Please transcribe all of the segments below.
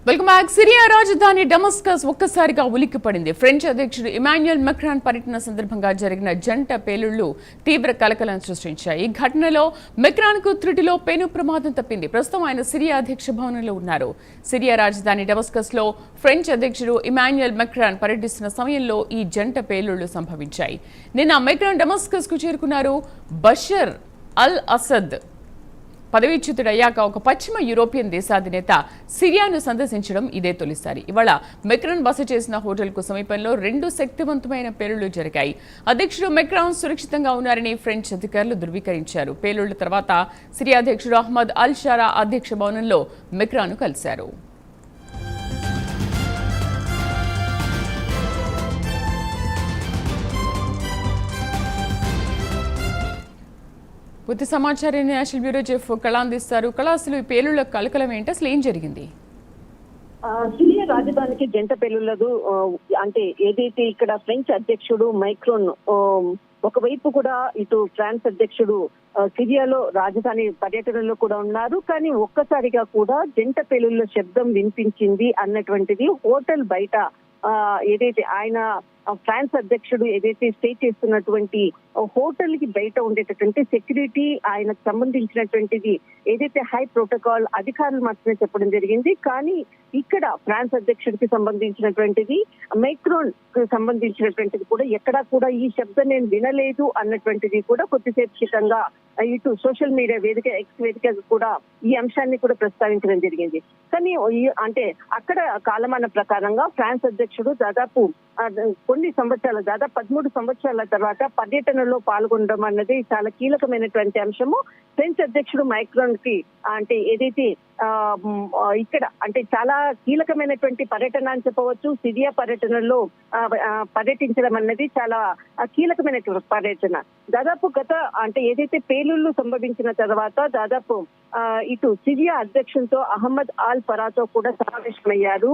Welcome back. Syria రాజధాని Damascus ఒక్కసారిగా ఉలిక్కిపడింది. ఫ్రెంచ్ అధ్యక్షుడు ఇమాన్యుయల్ మెక్రాన్ పర్యటన సందర్భంగా జరిగిన జంట పేలుళ్లు తీవ్ర కలకలం సృష్టించాయి. ఈ ఘటనలో మెక్రాన్ కు త్రుటిలో పెను ప్రమాదం తప్పింది. ప్రస్తుతం ఆయన సిరియా అధ్యక్ష భవనంలో ఉన్నారు. సిరియా రాజధాని డమస్కస్ లో ఫ్రెంచ్ అధ్యక్షుడు ఇమాన్యుయల్ మెక్రాన్ పర్యటిస్తున్న సమయంలో ఈ జంట పేలుళ్లు సంభవించాయి. నిన్న మెక్రాన్ డమస్కస్ కు చేరుకున్నారు. బషర్ అల్ అసద్ పదవీచ్యుతుడయ్యాక ఒక పశ్చిమ యూరోపియన్ దేశాధినేత సిరియాను సందర్శించడం ఇదే తొలిసారి. ఇవాళ మెక్రాన్ బస చేసిన హోటల్కు సమీపంలో 2 శక్తివంతమైన పేలుళ్లు జరిగాయి. అధ్యక్షుడు మెక్రాన్ సురక్షితంగా ఉన్నారని ఫ్రెంచ్ అధికారులు ధృవీకరించారు. పేలుళ్ల తర్వాత సిరియా అధ్యక్షుడు అహ్మద్ అల్ షారా అధ్యక్ష భవనంలో మెక్రాన్ను కలిశారు. పూర్తి సమాచారాన్ని నేషనల్ బ్యూరో చీఫ్ కళ అందిస్తారు. కళ, అసలు ఈ పేలుళ్ల కలకలం ఏంటి, అసలు ఏం జరిగింది? సిరియా రాజధానికి జంట పేలుళ్లదు. అంటే ఏదైతే ఇక్కడ ఫ్రెంచ్ అధ్యక్షుడు మైక్రోన్ ఒకవైపు కూడా ఇటు ఫ్రాన్స్ అధ్యక్షుడు సిరియాలో రాజధాని పర్యటనలో కూడా ఉన్నారు. కానీ ఒక్కసారిగా కూడా జంట పేలుళ్ల శబ్దం వినిపించింది అన్నటువంటిది హోటల్ బయట ఏదైతే ఆయన ఫ్రాన్స్ అధ్యక్షుడు ఏదైతే స్టే చేస్తున్నటువంటి హోటల్ కి బయట ఉండేటటువంటి సెక్యూరిటీ ఆయనకు సంబంధించినటువంటిది ఏదైతే హై ప్రోటోకాల్ అధికారులు మాత్రమే చెప్పడం జరిగింది. కానీ ఇక్కడ ఫ్రాన్స్ అధ్యక్షుడికి సంబంధించినటువంటిది మైక్రోన్ కు సంబంధించినటువంటిది కూడా ఎక్కడా కూడా ఈ శబ్దం నేను వినలేదు అన్నటువంటిది కూడా కొద్దిసేపు క్రితంగా ఇటు సోషల్ మీడియా వేదిక ఎక్స్ వేదిక కూడా ఈ అంశాన్ని కూడా ప్రస్తావించడం జరిగింది. కానీ అంటే అక్కడ కాలమాన ప్రకారంగా ఫ్రాన్స్ అధ్యక్షుడు దాదాపు కొన్ని సంవత్సరాల దాదాపు 13 సంవత్సరాల తర్వాత పర్యటనలో పాల్గొనడం అన్నది చాలా కీలకమైనటువంటి అంశము. ఫ్రెంచ్ అధ్యక్షుడు మైక్రాన్ కి అంటే ఏదైతే ఇక్కడ అంటే చాలా కీలకమైనటువంటి పర్యటన అని చెప్పవచ్చు. సిరియా పర్యటనలో పర్యటించడం అన్నది చాలా కీలకమైనటువంటి పర్యటన. దాదాపు గత అంటే ఏదైతే పేలుళ్లు సంభవించిన తర్వాత దాదాపు ఇటు సిరియా అధ్యక్షులతో అహ్మద్ అల్ ఫరాతో కూడా సమావేశమయ్యారు.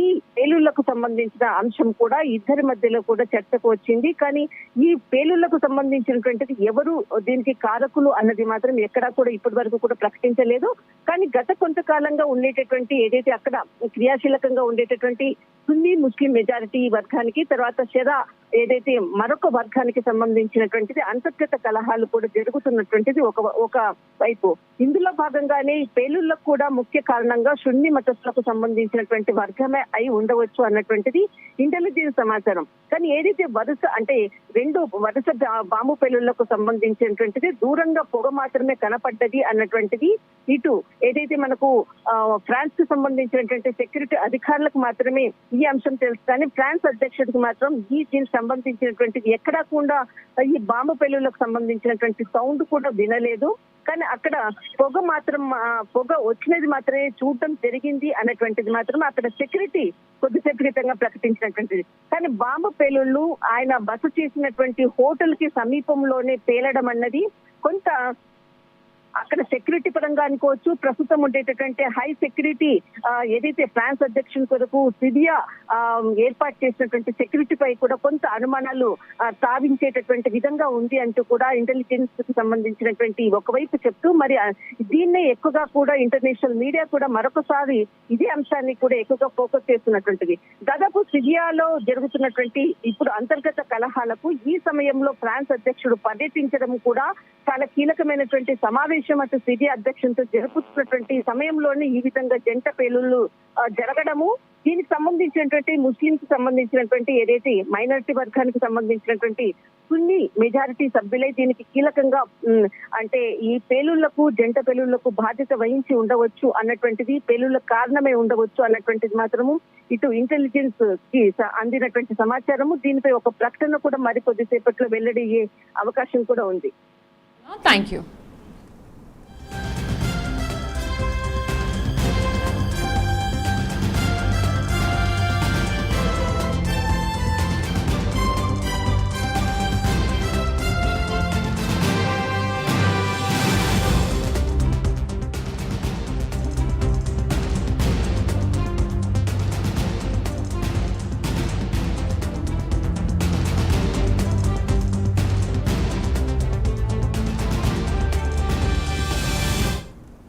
ఈ పేలుళ్లకు సంబంధించిన అంశం కూడా ఇద్దరి మధ్యలో కూడా చర్చకు వచ్చింది. కానీ ఈ పేలుళ్లకు సంబంధించినటువంటిది ఎవరు దీనికి కారకులు అన్నది మాత్రం ఎక్కడా కూడా ఇప్పటి వరకు కూడా ప్రకటించలేదు. కానీ గత కొంతకాలంగా ఉండేటటువంటి ఏదైతే అక్కడ క్రియాశీలకంగా ఉండేటటువంటి సున్నీ ముస్లిం మెజారిటీ వర్గానికి తర్వాత షెరా ఏదైతే మరొక వర్గానికి సంబంధించినటువంటిది అంతర్గత కలహాలు కూడా జరుగుతున్నటువంటిది ఒక వైపు. ఇందులో భాగంగానే ఈ పేలుళ్లకు కూడా ముఖ్య కారణంగా సున్నీ మతస్థులకు సంబంధించినటువంటి వర్గమే అయి ఉండవచ్చు అన్నటువంటిది ఇంటెలిజెన్స్ సమాచారం. కానీ ఏదైతే రెండు వరుస బాంబు పేలుళ్లకు సంబంధించినటువంటిది దూరంగా పొగ మాత్రమే కనపడ్డది అన్నటువంటిది ఇటు ఏదైతే మనకు ఫ్రాన్స్ కు సంబంధించినటువంటి సెక్యూరిటీ అధికారులకు మాత్రమే ఈ అంశం తెలుసు. కానీ ఫ్రాన్స్ అధ్యక్షుడికి మాత్రం దీనికి సంబంధించినటువంటిది ఎక్కడా కూడా ఈ బాంబు పేలుళ్లకు సంబంధించినటువంటి సౌండ్ కూడా వినలేదు. కానీ అక్కడ పొగ వచ్చినది మాత్రమే చూడటం జరిగింది అన్నటువంటిది మాత్రం అక్కడ సెక్యూరిటీ కొద్దిసేపు క్రితంగా ప్రకటించినటువంటిది. కానీ బాంబు పేలుళ్లు ఆయన బస చేసినటువంటి హోటల్ కి సమీపంలోనే పేలడం అన్నది కొంత అక్కడ సెక్యూరిటీ పరంగా అనుకోవచ్చు. ప్రస్తుతం ఉండేటటువంటి హై సెక్యూరిటీ ఏదైతే ఫ్రాన్స్ అధ్యక్షుల కొరకు సిరియా ఏర్పాటు చేసినటువంటి సెక్యూరిటీ పై కూడా కొంత అనుమానాలు తావించేటటువంటి విధంగా ఉంది అంటూ కూడా ఇంటెలిజెన్స్ కి సంబంధించినటువంటి ఒకవైపు చెప్తూ మరి దీన్నే ఎక్కువగా కూడా ఇంటర్నేషనల్ మీడియా కూడా మరొకసారి ఇదే అంశాన్ని కూడా ఎక్కువగా ఫోకస్ చేస్తున్నటువంటిది. దాదాపు సిరియాలో జరుగుతున్నటువంటి ఇప్పుడు అంతర్గత కలహాలకు ఈ సమయంలో ఫ్రాన్స్ అధ్యక్షుడు పర్యటించడం కూడా చాలా కీలకమైనటువంటి సమావేశం అటు సిరియా అధ్యక్షులతో జరుపుతున్నటువంటి సమయంలోనే ఈ విధంగా జంట పేలుళ్లు జరగడము, దీనికి సంబంధించినటువంటి ముస్లింకి సంబంధించినటువంటి ఏదైతే మైనారిటీ వర్గానికి సంబంధించినటువంటి సున్నీ మెజారిటీ సభ్యులై దీనికి కీలకంగా అంటే ఈ పేలుళ్లకు జంట పేలుళ్లకు బాధ్యత వహించి ఉండవచ్చు అన్నటువంటిది, పేలుళ్ల కారణమై ఉండవచ్చు అన్నటువంటిది మాత్రము ఇటు ఇంటెలిజెన్స్ కి అందినటువంటి సమాచారము. దీనిపై ఒక ప్రకటన కూడా మరి కొద్దిసేపట్లో వెల్లడయ్యే అవకాశం కూడా ఉంది. Thank you.